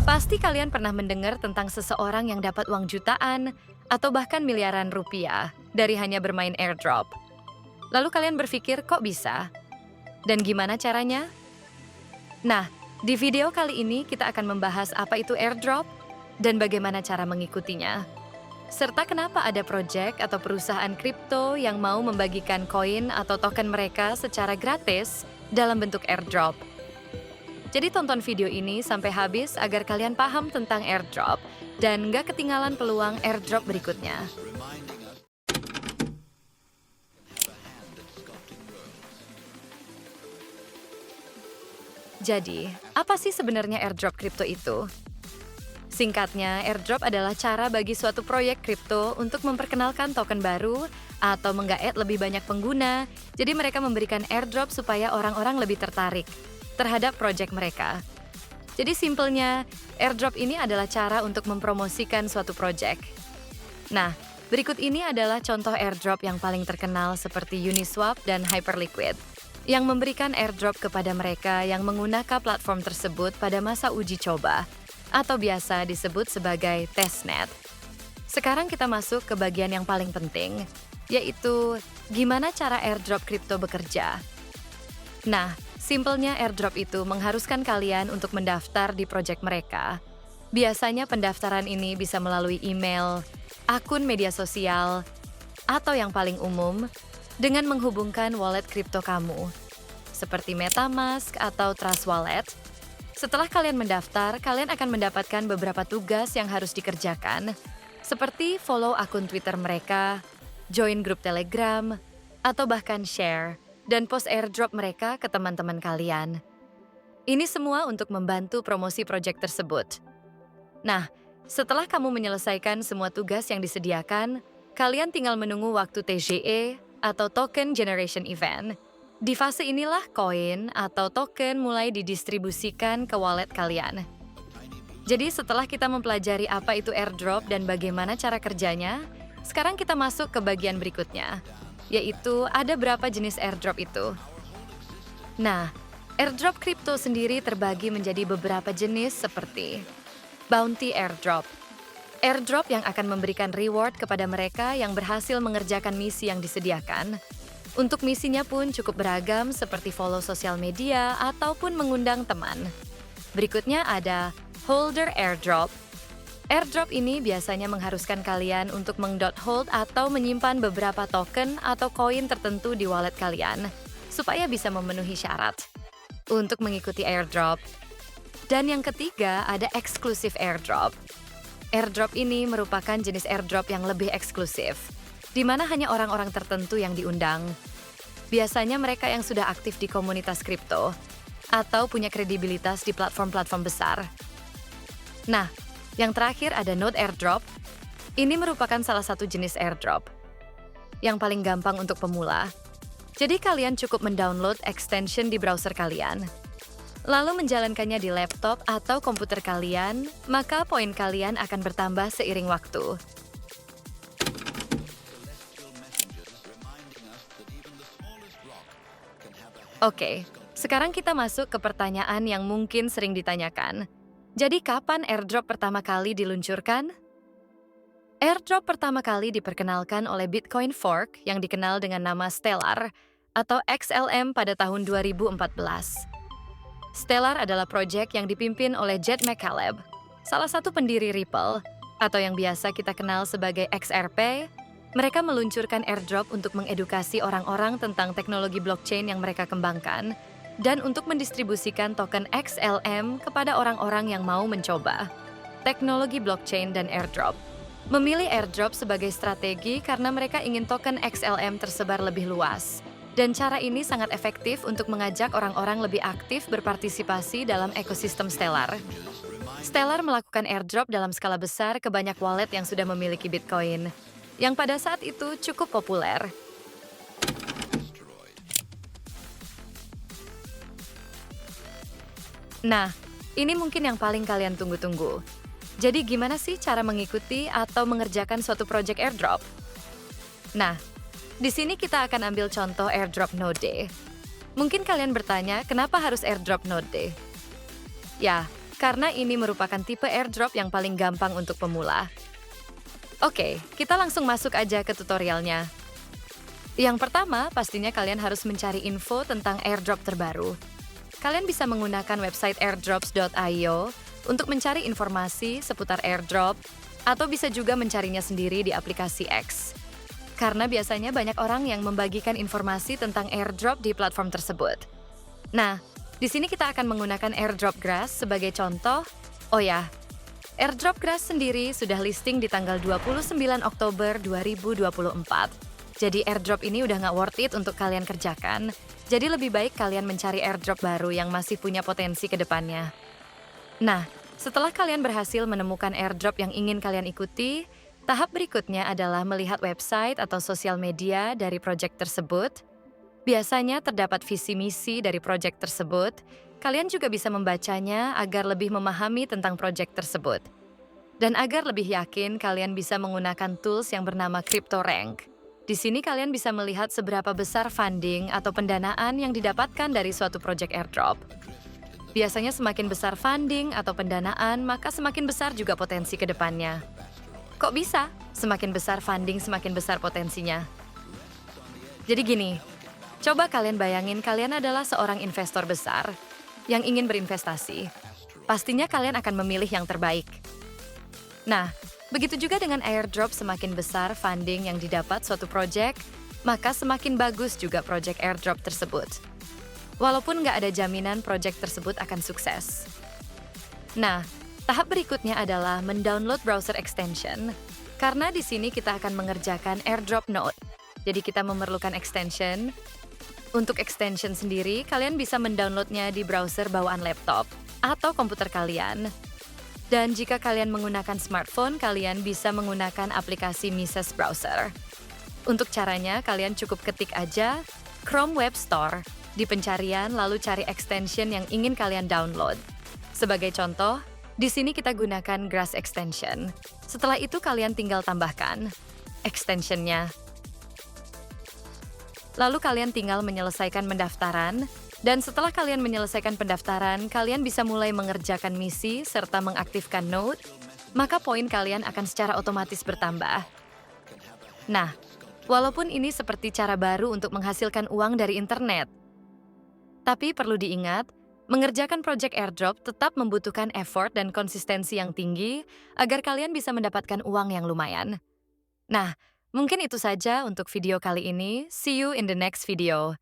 Pasti kalian pernah mendengar tentang seseorang yang dapat uang jutaan atau bahkan miliaran rupiah dari hanya bermain airdrop. Lalu kalian berpikir, kok bisa? Dan gimana caranya? Nah, di video kali ini kita akan membahas apa itu airdrop dan bagaimana cara mengikutinya. Serta kenapa ada proyek atau perusahaan kripto yang mau membagikan koin atau token mereka secara gratis dalam bentuk airdrop. Jadi tonton video ini sampai habis agar kalian paham tentang airdrop dan nggak ketinggalan peluang airdrop berikutnya. Jadi, apa sih sebenarnya airdrop kripto itu? Singkatnya, airdrop adalah cara bagi suatu proyek kripto untuk memperkenalkan token baru atau menggaet lebih banyak pengguna. Jadi mereka memberikan airdrop supaya orang-orang lebih tertarik terhadap proyek mereka. Jadi simpelnya, airdrop ini adalah cara untuk mempromosikan suatu proyek. Nah, berikut ini adalah contoh airdrop yang paling terkenal seperti Uniswap dan Hyperliquid, yang memberikan airdrop kepada mereka yang menggunakan platform tersebut pada masa uji coba, atau biasa disebut sebagai testnet. Sekarang kita masuk ke bagian yang paling penting, yaitu gimana cara airdrop kripto bekerja. Nah, simpelnya airdrop itu mengharuskan kalian untuk mendaftar di proyek mereka. Biasanya pendaftaran ini bisa melalui email, akun media sosial, atau yang paling umum, dengan menghubungkan wallet kripto kamu, seperti MetaMask atau Trust Wallet. Setelah kalian mendaftar, kalian akan mendapatkan beberapa tugas yang harus dikerjakan, seperti follow akun Twitter mereka, join grup Telegram, atau bahkan share dan post airdrop mereka ke teman-teman kalian. Ini semua untuk membantu promosi proyek tersebut. Nah, setelah kamu menyelesaikan semua tugas yang disediakan, kalian tinggal menunggu waktu TGE atau Token Generation Event. Di fase inilah koin atau token mulai didistribusikan ke wallet kalian. Jadi setelah kita mempelajari apa itu airdrop dan bagaimana cara kerjanya, sekarang kita masuk ke bagian berikutnya, yaitu ada berapa jenis airdrop itu. Nah, airdrop kripto sendiri terbagi menjadi beberapa jenis seperti bounty airdrop. Airdrop yang akan memberikan reward kepada mereka yang berhasil mengerjakan misi yang disediakan. Untuk misinya pun cukup beragam seperti follow sosial media ataupun mengundang teman. Berikutnya ada holder airdrop. Airdrop ini biasanya mengharuskan kalian untuk hold atau menyimpan beberapa token atau koin tertentu di wallet kalian, supaya bisa memenuhi syarat untuk mengikuti airdrop. Dan yang ketiga ada exclusive airdrop. Airdrop ini merupakan jenis airdrop yang lebih eksklusif, di mana hanya orang-orang tertentu yang diundang. Biasanya mereka yang sudah aktif di komunitas kripto atau punya kredibilitas di platform-platform besar. Nah, yang terakhir ada node airdrop. Ini merupakan salah satu jenis airdrop yang paling gampang untuk pemula. Jadi kalian cukup mendownload extension di browser kalian, lalu menjalankannya di laptop atau komputer kalian, maka poin kalian akan bertambah seiring waktu. Oke, sekarang kita masuk ke pertanyaan yang mungkin sering ditanyakan. Jadi kapan airdrop pertama kali diluncurkan? Airdrop pertama kali diperkenalkan oleh Bitcoin Fork yang dikenal dengan nama Stellar atau XLM pada tahun 2014. Stellar adalah proyek yang dipimpin oleh Jed McCaleb, salah satu pendiri Ripple, atau yang biasa kita kenal sebagai XRP. Mereka meluncurkan airdrop untuk mengedukasi orang-orang tentang teknologi blockchain yang mereka kembangkan dan untuk mendistribusikan token XLM kepada orang-orang yang mau mencoba teknologi blockchain dan airdrop. Memilih airdrop sebagai strategi karena mereka ingin token XLM tersebar lebih luas. Dan cara ini sangat efektif untuk mengajak orang-orang lebih aktif berpartisipasi dalam ekosistem Stellar. Stellar melakukan airdrop dalam skala besar ke banyak wallet yang sudah memiliki Bitcoin, yang pada saat itu cukup populer. Nah, ini mungkin yang paling kalian tunggu-tunggu. Jadi gimana sih cara mengikuti atau mengerjakan suatu project airdrop? Nah, di sini kita akan ambil contoh airdrop Node. Mungkin kalian bertanya, kenapa harus airdrop Node? Ya, karena ini merupakan tipe airdrop yang paling gampang untuk pemula. Oke, kita langsung masuk aja ke tutorialnya. Yang pertama, pastinya kalian harus mencari info tentang airdrop terbaru. Kalian bisa menggunakan website airdrops.io untuk mencari informasi seputar airdrop, atau bisa juga mencarinya sendiri di aplikasi X. Karena biasanya banyak orang yang membagikan informasi tentang airdrop di platform tersebut. Nah, di sini kita akan menggunakan airdrop Grass sebagai contoh. Oh ya, airdrop Grass sendiri sudah listing di tanggal 29 Oktober 2024. Jadi airdrop ini udah nggak worth it untuk kalian kerjakan. Jadi lebih baik kalian mencari airdrop baru yang masih punya potensi ke depannya. Nah, setelah kalian berhasil menemukan airdrop yang ingin kalian ikuti, tahap berikutnya adalah melihat website atau sosial media dari proyek tersebut. Biasanya terdapat visi misi dari proyek tersebut. Kalian juga bisa membacanya agar lebih memahami tentang proyek tersebut. Dan agar lebih yakin, kalian bisa menggunakan tools yang bernama CryptoRank. Di sini kalian bisa melihat seberapa besar funding atau pendanaan yang didapatkan dari suatu proyek airdrop. Biasanya semakin besar funding atau pendanaan, maka semakin besar juga potensi ke depannya. Kok bisa? Semakin besar funding, semakin besar potensinya. Jadi gini, coba kalian bayangin kalian adalah seorang investor besar yang ingin berinvestasi. Pastinya kalian akan memilih yang terbaik. Nah, begitu juga dengan airdrop, semakin besar funding yang didapat suatu proyek, maka semakin bagus juga proyek airdrop tersebut. Walaupun nggak ada jaminan proyek tersebut akan sukses. Nah, tahap berikutnya adalah mendownload browser extension, karena di sini kita akan mengerjakan airdrop node. Jadi kita memerlukan extension. Untuk extension sendiri, kalian bisa mendownloadnya di browser bawaan laptop atau komputer kalian. Dan jika kalian menggunakan smartphone, kalian bisa menggunakan aplikasi Mises Browser. Untuk caranya, kalian cukup ketik aja Chrome Web Store di pencarian, lalu cari extension yang ingin kalian download. Sebagai contoh, di sini kita gunakan Grass Extension. Setelah itu kalian tinggal tambahkan extensionnya. Lalu kalian tinggal menyelesaikan pendaftaran, dan setelah kalian menyelesaikan pendaftaran, kalian bisa mulai mengerjakan misi serta mengaktifkan node, maka poin kalian akan secara otomatis bertambah. Nah, walaupun ini seperti cara baru untuk menghasilkan uang dari internet, tapi perlu diingat, mengerjakan proyek airdrop tetap membutuhkan effort dan konsistensi yang tinggi agar kalian bisa mendapatkan uang yang lumayan. Nah, mungkin itu saja untuk video kali ini. See you in the next video.